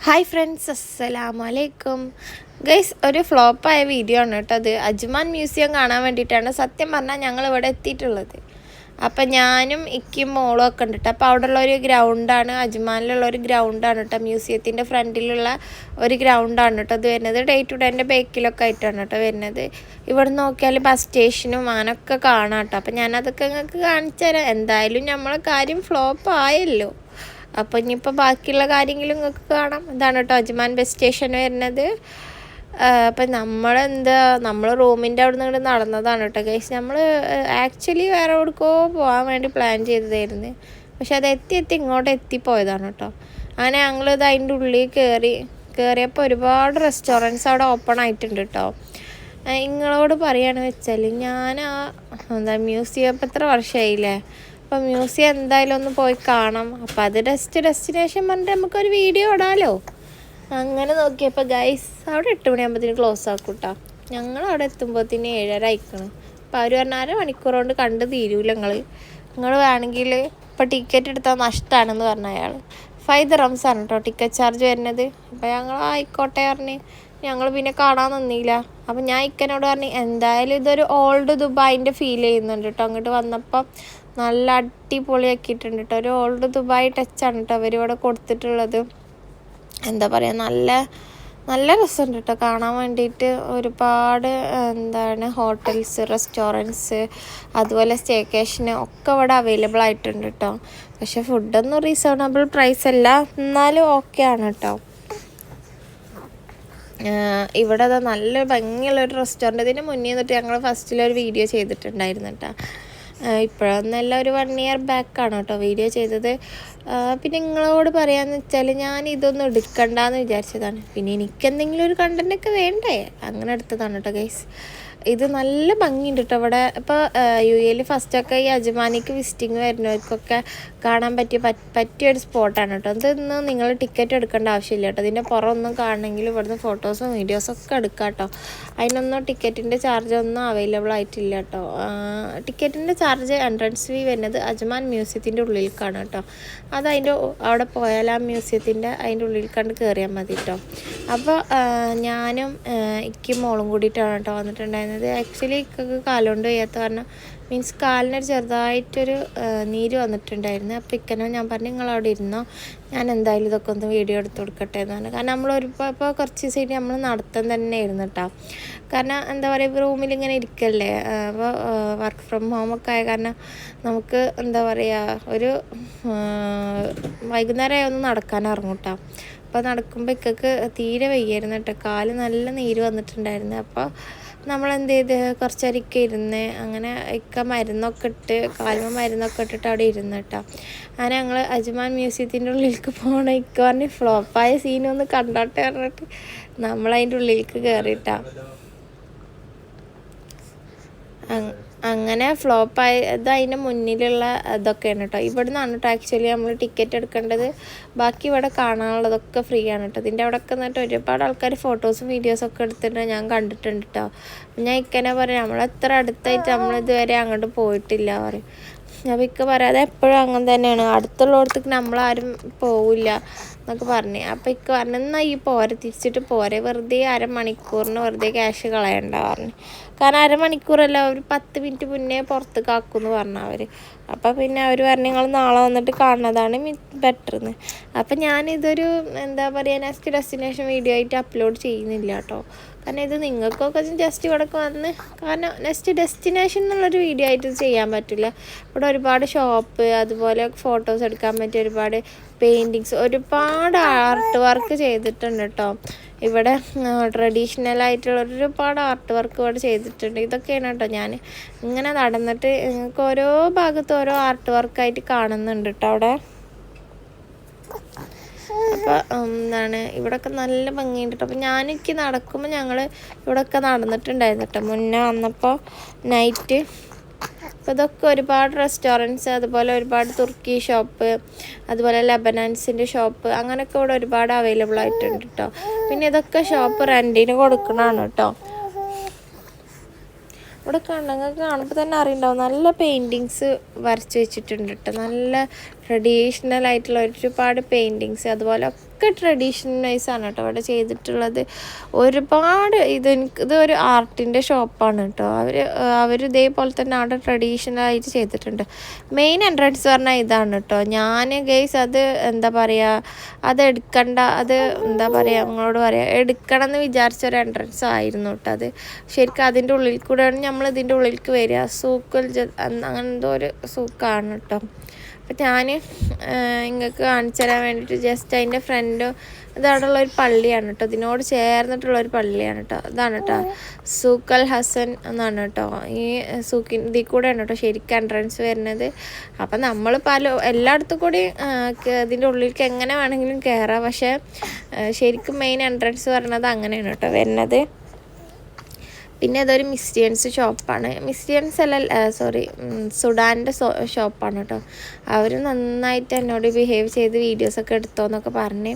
Hi friends, അസ്സലാമു അലൈക്കും. Guys, ഒരു ഫ്ലോപ്പായ വീഡിയോ ആണ് കേട്ടോ. അത് അജ്മാൻ മ്യൂസിയം കാണാൻ വേണ്ടിയിട്ടാണ് സത്യം പറഞ്ഞാൽ ഞങ്ങൾ ഇവിടെ എത്തിയിട്ടുള്ളത്. അപ്പം ഞാനും ഇക്കും മോളും ഒക്കെ ഉണ്ട് കേട്ടോ. അപ്പോൾ അവിടെ ഉള്ളൊരു ഗ്രൗണ്ടാണ്, അജ്മാനിലുള്ള ഒരു ഗ്രൗണ്ടാണ് കേട്ടോ. മ്യൂസിയത്തിൻ്റെ ഫ്രണ്ടിലുള്ള ഒരു ഗ്രൗണ്ടാണ് കേട്ടോ അത് വരുന്നത്. ഡേ ടു ഡേൻ്റെ ബേക്കിലൊക്കെ ആയിട്ടാണ് കേട്ടോ വരുന്നത്. ഇവിടെ നോക്കിയാൽ ബസ് സ്റ്റേഷനും അങ്ങനൊക്കെ കാണാം കേട്ടോ. അപ്പം ഞാനതൊക്കെ നിങ്ങൾക്ക് കാണിച്ചു തരാം. എന്തായാലും നമ്മളെ കാര്യം ഫ്ലോപ്പ് ആയല്ലോ. അപ്പോൾ ഇനിയിപ്പോൾ ബാക്കിയുള്ള കാര്യങ്ങളും നിങ്ങൾക്ക് കാണാം. ഇതാണ് കേട്ടോ അജ്മാൻ ബസ് സ്റ്റേഷൻ വരുന്നത്. അപ്പം നമ്മൾ റൂമിൻ്റെ അവിടെ നിന്ന് നടന്നതാണ് കേട്ടോ ഗൈസ്. നമ്മൾ ആക്ച്വലി വേറെ എവിടേക്കോ പോകാൻ വേണ്ടി പ്ലാൻ ചെയ്തതായിരുന്നു, പക്ഷെ അത് എത്തി ഇങ്ങോട്ട് എത്തിപ്പോയതാണ് കേട്ടോ. അങ്ങനെ ഞങ്ങളിത് അതിൻ്റെ ഉള്ളിൽ കയറിയപ്പോൾ ഒരുപാട് റെസ്റ്റോറൻറ്റ്സ് അവിടെ ഓപ്പൺ ആയിട്ടുണ്ട് കേട്ടോ. നിങ്ങളോട് പറയുകയാണെന്ന് വെച്ചാൽ ഞാൻ മ്യൂസിയം ഇപ്പം എത്ര വർഷമായില്ലേ, അപ്പോൾ മ്യൂസിയം എന്തായാലും ഒന്ന് പോയി കാണാം. അപ്പോൾ അത് ഡെസ്റ്റിനേഷൻ പറഞ്ഞിട്ട് നമുക്കൊരു വീഡിയോ ഇടാമല്ലോ. അങ്ങനെ നോക്കിയപ്പോൾ ഗൈസ് അവിടെ 8 മണിയാകുമ്പോഴത്തേന് ക്ലോസ് ആക്കും കേട്ടോ. ഞങ്ങളവിടെ എത്തുമ്പോഴത്തേന് 7:30 ആയിക്കണം. അപ്പോൾ അവർ പറഞ്ഞാൽ അരമണിക്കൂർ കൊണ്ട് കണ്ട് തീരൂല. നിങ്ങൾ വേണമെങ്കിൽ ഇപ്പോൾ ടിക്കറ്റ് എടുത്താൽ നഷ്ടമാണെന്ന് പറഞ്ഞ അയാൾ. 5 dirhams ആണ് കേട്ടോ ടിക്കറ്റ് ചാർജ് വരുന്നത്. അപ്പോൾ ഞങ്ങൾ ആയിക്കോട്ടെ പറഞ്ഞ് ഞങ്ങൾ പിന്നെ കാണാൻ നിന്നില്ല. അപ്പം ഞാൻ ഇക്കനോട് പറഞ്ഞു എന്തായാലും ഇതൊരു ഓൾഡ് ദുബായിൻ്റെ ഫീൽ ചെയ്യുന്നുണ്ട് കേട്ടോ. അങ്ങോട്ട് വന്നപ്പോൾ നല്ല അടിപൊളിയാക്കിയിട്ടുണ്ട് കേട്ടോ. ഒരു ഓൾഡ് ദുബായ് ടച്ചാണ് കേട്ടോ അവരിവിടെ കൊടുത്തിട്ടുള്ളത്. എന്താ പറയുക, നല്ല രസമുണ്ട് കേട്ടോ കാണാൻ വേണ്ടിയിട്ട്. ഒരുപാട് ഹോട്ടൽസ്, റെസ്റ്റോറൻറ്റ്സ്, അതുപോലെ സ്റ്റേക്കേഷന് ഒക്കെ ഇവിടെ അവൈലബിൾ ആയിട്ടുണ്ട് കേട്ടോ. പക്ഷെ ഫുഡൊന്നും റീസണബിൾ പ്രൈസ് അല്ല, എന്നാലും ഓക്കെ ആണ് കേട്ടോ. ഇവിടെ നല്ല ഭംഗിയുള്ളൊരു റെസ്റ്റോറൻറ്റ്. ഇതിന് മുന്നേ നിന്നിട്ട് ഞങ്ങൾ ഫസ്റ്റിലൊരു വീഡിയോ ചെയ്തിട്ടുണ്ടായിരുന്നു കേട്ടോ. ഇപ്പോഴൊന്നല്ല, ഒരു 1 year ബാക്കാണ് കേട്ടോ വീഡിയോ ചെയ്തത്. പിന്നെ നിങ്ങളോട് പറയാമെന്ന് വെച്ചാൽ ഞാൻ ഇതൊന്നും എടുക്കണ്ടെന്ന് വിചാരിച്ചതാണ്. പിന്നെ എനിക്കെന്തെങ്കിലും ഒരു കണ്ടൻറ്റൊക്കെ വേണ്ടേ, അങ്ങനെ എടുത്തതാണ് കേട്ടോ ഗൈസ്. ഇത് നല്ല ഭംഗിയുണ്ട് കേട്ടോ ഇവിടെ. ഇപ്പോൾ UAE ഫസ്റ്റൊക്കെ ഈ അജ്മാനിക്ക് വിസിറ്റിങ് വരുന്നവർക്കൊക്കെ കാണാൻ പറ്റിയൊരു സ്പോട്ടാണ് കേട്ടോ. ഇതൊന്നും നിങ്ങൾ ടിക്കറ്റ് എടുക്കേണ്ട ആവശ്യമില്ല കേട്ടോ. ഇതിൻ്റെ പുറമൊന്നും കാണണമെങ്കിൽ ഇവിടുന്ന് ഫോട്ടോസും വീഡിയോസൊക്കെ എടുക്കാം കേട്ടോ. അതിനൊന്നും ടിക്കറ്റിൻ്റെ ചാർജ് ഒന്നും അവൈലബിൾ ആയിട്ടില്ല കേട്ടോ. ടിക്കറ്റിൻ്റെ ചാർജ് എൻട്രൻസ് ഫീ വരുന്നത് അജ്മാൻ മ്യൂസിയത്തിൻ്റെ ഉള്ളിലേക്കാണ് കേട്ടോ. അത് അവിടെ പോയാൽ ആ മ്യൂസിയത്തിൻ്റെ അതിൻ്റെ ഉള്ളിൽ കണ്ട് കയറിയാൽ മതി കേട്ടോ. അപ്പോൾ ഞാനും ഇക്കും മോളും കൂടിയിട്ടാണ് കേട്ടോ വന്നിട്ടുണ്ടായിരുന്നത്. ആക്ച്വലി ഇക്കൊക്കെ കാലുകൊണ്ട് വയ്യാത്ത കാരണം, മീൻസ് കാലിനൊരു ചെറുതായിട്ടൊരു നീര് വന്നിട്ടുണ്ടായിരുന്നു. അപ്പോൾ ഇക്കനോ ഞാൻ പറഞ്ഞു നിങ്ങളവിടെ ഇരുന്നോ, ഞാൻ എന്തായാലും ഇതൊക്കെ ഒന്ന് വീഡിയോ എടുത്ത് കൊടുക്കട്ടെ എന്ന് പറഞ്ഞു. കാരണം ഇപ്പോൾ കുറച്ച് ദിവസമായിട്ട് നമ്മൾ നടത്താൻ തന്നെ ആയിരുന്നു കേട്ടോ. കാരണം എന്താ പറയുക, റൂമിലിങ്ങനെ ഇരിക്കല്ലേ. അപ്പോൾ വർക്ക് ഫ്രം ഹോമൊക്കെ ആയ കാരണം നമുക്ക് എന്താ പറയുക, ഒരു വൈകുന്നേരമായി ഒന്ന് നടക്കാൻ ഇറങ്ങും കേട്ടോ. അപ്പോൾ നടക്കുമ്പോൾ ഇക്കക്ക് തീരെ വയ്യായിരുന്നു കേട്ടോ, കാല് നല്ല നീര് വന്നിട്ടുണ്ടായിരുന്നു. അപ്പോൾ നമ്മളെന്ത് ചെയ്ത് കുറച്ചേരൊക്കെ ഇരുന്ന് അങ്ങനെ ഇക്ക മരുന്നൊക്കെ ഇട്ടിട്ട് അവിടെ ഇരുന്ന് കേട്ടോ. അങ്ങനെ ഞങ്ങൾ അജ്മാൻ മ്യൂസിയത്തിൻ്റെ ഉള്ളിലേക്ക് പോകണം. ഇക്ക പറഞ്ഞ് ഫ്ലോപ്പായ സീനൊന്ന് കണ്ടോട്ടെ പറഞ്ഞിട്ട് നമ്മളതിൻ്റെ ഉള്ളിലേക്ക് കയറിയിട്ടാ. അങ്ങനെ ഫ്ലോപ്പായത് അതിൻ്റെ മുന്നിലുള്ള ഇതൊക്കെയാണ് കേട്ടോ. ഇവിടെ നിന്നാണ് കേട്ടോ ആക്ച്വലി നമ്മൾ ടിക്കറ്റ് എടുക്കേണ്ടത്. ബാക്കി ഇവിടെ കാണാനുള്ളതൊക്കെ ഫ്രീ ആണ് കേട്ടോ. ഇതിൻ്റെ അവിടെയൊക്കെ നിന്നിട്ട് ഒരുപാട് ആൾക്കാർ ഫോട്ടോസും വീഡിയോസൊക്കെ എടുത്തിട്ട് ഞാൻ കണ്ടിട്ടുണ്ട് കേട്ടോ. ഞാൻ ഇക്കനെ പറയാം നമ്മളെത്ര അടുത്തായിട്ട് നമ്മളിതുവരെ അങ്ങോട്ട് പോയിട്ടില്ല പറയും. അപ്പോൾ ഇക്ക പറയാതെ എപ്പോഴും അങ്ങനെ തന്നെയാണ്, അടുത്തുള്ളടത്തേക്ക് നമ്മളാരും പോവില്ല എന്നൊക്കെ പറഞ്ഞ്. അപ്പോൾ ഇക്ക പറഞ്ഞു എന്നാൽ ഈ തിരിച്ചിട്ട് പോരെ, വെറുതെ അരമണിക്കൂറിന് വെറുതെ ക്യാഷ് കളയണ്ട പറഞ്ഞു. കാരണം അരമണിക്കൂറല്ല, ഒരു 10 മിനിറ്റ് മുന്നേ പുറത്ത് കാക്കുമെന്ന് പറഞ്ഞു അവർ. അപ്പോൾ പിന്നെ അവർ പറഞ്ഞു നിങ്ങൾ നാളെ വന്നിട്ട് കാണുന്നതാണ് ബെറ്റർന്ന്. അപ്പം ഞാനിതൊരു എന്താ പറയുക, നെക്സ്റ്റ് ഡെസ്റ്റിനേഷൻ വീഡിയോ ആയിട്ട് അപ്ലോഡ് ചെയ്യുന്നില്ല കേട്ടോ. കാരണം ഇത് നിങ്ങൾക്കൊക്കെ ജസ്റ്റ് ഇവിടെയൊക്കെ വന്ന്, കാരണം നെക്സ്റ്റ് ഡെസ്റ്റിനേഷൻ എന്നുള്ളൊരു വീഡിയോ ആയിട്ട് ചെയ്യാൻ പറ്റില്ല. ഇവിടെ ഒരുപാട് ഷോപ്പ്, അതുപോലെ ഫോട്ടോസ് എടുക്കാൻ പറ്റിയ ഒരുപാട് പെയിൻറ്റിങ്സ്, ഒരുപാട് ആർട്ട് വർക്ക് ചെയ്തിട്ടുണ്ട് കേട്ടോ. ഇവിടെ ട്രഡീഷണൽ ആയിട്ടുള്ള ഒരുപാട് ആർട്ട് വർക്ക് ഇവിടെ ചെയ്തിട്ടുണ്ട്. ഇതൊക്കെയാണ് കേട്ടോ ഞാൻ ഇങ്ങനെ നടന്നിട്ട് നിങ്ങൾക്ക് ഓരോ ഭാഗത്തും ഓരോ ആർട്ട് വർക്കായിട്ട് കാണുന്നുണ്ട് കേട്ടോ അവിടെ. അപ്പോൾ ഇവിടെയൊക്കെ നല്ല ഭംഗിയുണ്ട് കേട്ടോ. അപ്പോൾ ഞാനൊക്കെ നടക്കുമ്പോൾ ഞങ്ങൾ ഇവിടെയൊക്കെ നടന്നിട്ടുണ്ടായിരുന്നു കേട്ടോ മുന്നേ വന്നപ്പോൾ നൈറ്റ്. അപ്പോൾ ഇതൊക്കെ ഒരുപാട് റെസ്റ്റോറൻറ്റ്സ്, അതുപോലെ ഒരുപാട് തുർക്കി ഷോപ്പ്, അതുപോലെ ലെബനൻസിൻ്റെ ഷോപ്പ്, അങ്ങനെയൊക്കെ ഇവിടെ ഒരുപാട് അവൈലബിൾ ആയിട്ടുണ്ട് കേട്ടോ. പിന്നെ ഇതൊക്കെ ഷോപ്പ് റെൻറ്റിന് കൊടുക്കണതാണ് കേട്ടോ. ഇവിടെ നിങ്ങൾക്ക് കാണുമ്പോൾ തന്നെ അറിയുണ്ടാവും, നല്ല പെയിൻറ്റിങ്സ് വരച്ച് വെച്ചിട്ടുണ്ട് കേട്ടോ. നല്ല ട്രഡീഷണൽ ആയിട്ടുള്ള ഒരുപാട് പെയിൻറ്റിങ്സ്, അതുപോലെ ഒക്കെ ട്രഡീഷണലൈസാണ് കേട്ടോ അവിടെ ചെയ്തിട്ടുള്ളത്. ഒരുപാട് ഇതൊരു ആർട്ടിൻ്റെ ഷോപ്പാണ് കേട്ടോ. അവർ ഇതേപോലെ തന്നെ അവിടെ ട്രഡീഷണലായിട്ട് ചെയ്തിട്ടുണ്ട്. മെയിൻ എൻട്രൻസ് പറഞ്ഞാൽ ഇതാണ് കേട്ടോ. ഞാൻ ഗൈസ് അത് എന്താ പറയുക, അത് എടുക്കണ്ട, അത് എന്താ പറയുക, നിങ്ങളോട് പറയാം, എടുക്കണം എന്ന് വിചാരിച്ചൊരു എൻട്രൻസ് ആയിരുന്നു കേട്ടോ അത്. ശരിക്കും അതിൻ്റെ ഉള്ളിൽ കൂടെയാണ് നമ്മൾ ഇതിൻ്റെ ഉള്ളിലേക്ക് വരിക. അങ്ങനെ എന്തോ ഒരു സൂക്കാണ് കേട്ടോ. അപ്പം ഞാൻ നിങ്ങൾക്ക് കാണിച്ചു തരാൻ വേണ്ടിയിട്ട് ജസ്റ്റ് അതിൻ്റെ ഫ്രണ്ട് ഇതവിടെയുള്ള ഒരു പള്ളിയാണ് കേട്ടോ. ഇതിനോട് ചേർന്നിട്ടുള്ളൊരു പള്ളിയാണ് കേട്ടോ. ഇതാണ് കേട്ടോ സൂക്കൽ ഹസൻ എന്നാണ് കേട്ടോ. ഈ ഇതിൽ കൂടെയാണ് കേട്ടോ ശരിക്കും എൻട്രൻസ് വരുന്നത്. അപ്പം നമ്മൾ എല്ലായിടത്തും കൂടി ഇതിൻ്റെ ഉള്ളിലേക്ക് എങ്ങനെ വേണമെങ്കിലും കയറാം. പക്ഷേ ശരിക്കും മെയിൻ എൻട്രൻസ് പറഞ്ഞത് അങ്ങനെയാണ് കേട്ടോ വരുന്നത്. പിന്നെ അതൊരു മിസ്റ്റിയൻസ് ഷോപ്പാണ്. മിസ്റ്റിയൻസ് അല്ല, സോറി, സുഡാൻ്റെ ഷോപ്പാണ് കേട്ടോ. അവർ നന്നായിട്ട് എന്നോട് ബിഹേവ് ചെയ്ത് വീഡിയോസൊക്കെ എടുത്തോന്നൊക്കെ പറഞ്ഞ്.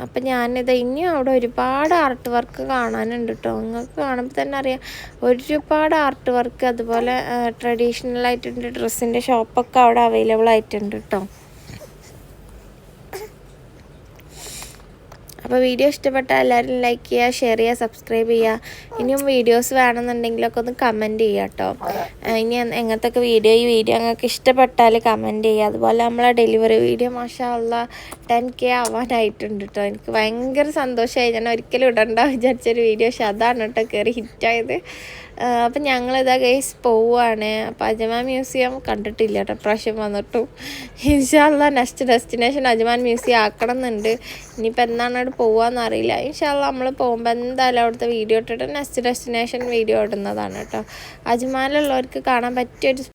അപ്പം ഞാനിത് ഇനിയും അവിടെ ഒരുപാട് ആർട്ട് വർക്ക് കാണാനുണ്ട് കേട്ടോ. നിങ്ങൾക്ക് കാണുമ്പോൾ തന്നെ അറിയാം ഒരുപാട് ആർട്ട് വർക്ക്, അതുപോലെ ട്രഡീഷണലായിട്ടുണ്ട് ഡ്രസ്സിൻ്റെ ഷോപ്പൊക്കെ അവിടെ അവൈലബിൾ ആയിട്ടുണ്ട് കേട്ടോ. അപ്പോൾ വീഡിയോ ഇഷ്ടപ്പെട്ടാൽ എല്ലാവരും ലൈക്ക് ചെയ്യുക, ഷെയർ ചെയ്യുക, സബ്സ്ക്രൈബ് ചെയ്യുക. ഇനിയും വീഡിയോസ് വേണമെന്നുണ്ടെങ്കിലൊക്കെ ഒന്ന് കമൻറ്റ് ചെയ്യുക കേട്ടോ. ഇനി എങ്ങനത്തെയൊക്കെ ഈ വീഡിയോ നിങ്ങൾക്ക് ഇഷ്ടപ്പെട്ടാൽ കമൻറ്റ് ചെയ്യുക. അതുപോലെ നമ്മളെ ഡെലിവറി വീഡിയോ മാഷാ അല്ലാഹ് 10K ആവാനായിട്ടുണ്ട് കേട്ടോ. എനിക്ക് ഭയങ്കര സന്തോഷമായി. ഞാൻ ഒരിക്കലും ഇടണ്ട വിചാരിച്ചൊരു വീഡിയോ, പക്ഷെ അതാണ് കേട്ടോ കയറി ഹിറ്റായത്. അപ്പം ഞങ്ങളിതാ ഗൈസ് പോവുകയാണ്. അപ്പം അജ്മാൻ മ്യൂസിയം കണ്ടിട്ടില്ല കേട്ടോ പ്രാവശ്യം വന്നിട്ടും. ഇൻഷാ അല്ലാഹ് നെക്സ്റ്റ് ഡെസ്റ്റിനേഷൻ അജ്മാൻ മ്യൂസിയം ആക്കണം എന്നുണ്ട്. ഇനിയിപ്പോൾ എന്നാണ് അവിടെ പോകാമെന്ന് അറിയില്ല. ഇൻഷാ അല്ലാഹ് നമ്മൾ പോകുമ്പോൾ എന്തായാലും അവിടുത്തെ വീഡിയോ ഇട്ടിട്ട് നെക്സ്റ്റ് ഡെസ്റ്റിനേഷൻ വീഡിയോ ഇടുന്നതാണ് കേട്ടോ. അജ്മാനിലുള്ളവർക്ക് കാണാൻ പറ്റിയൊരു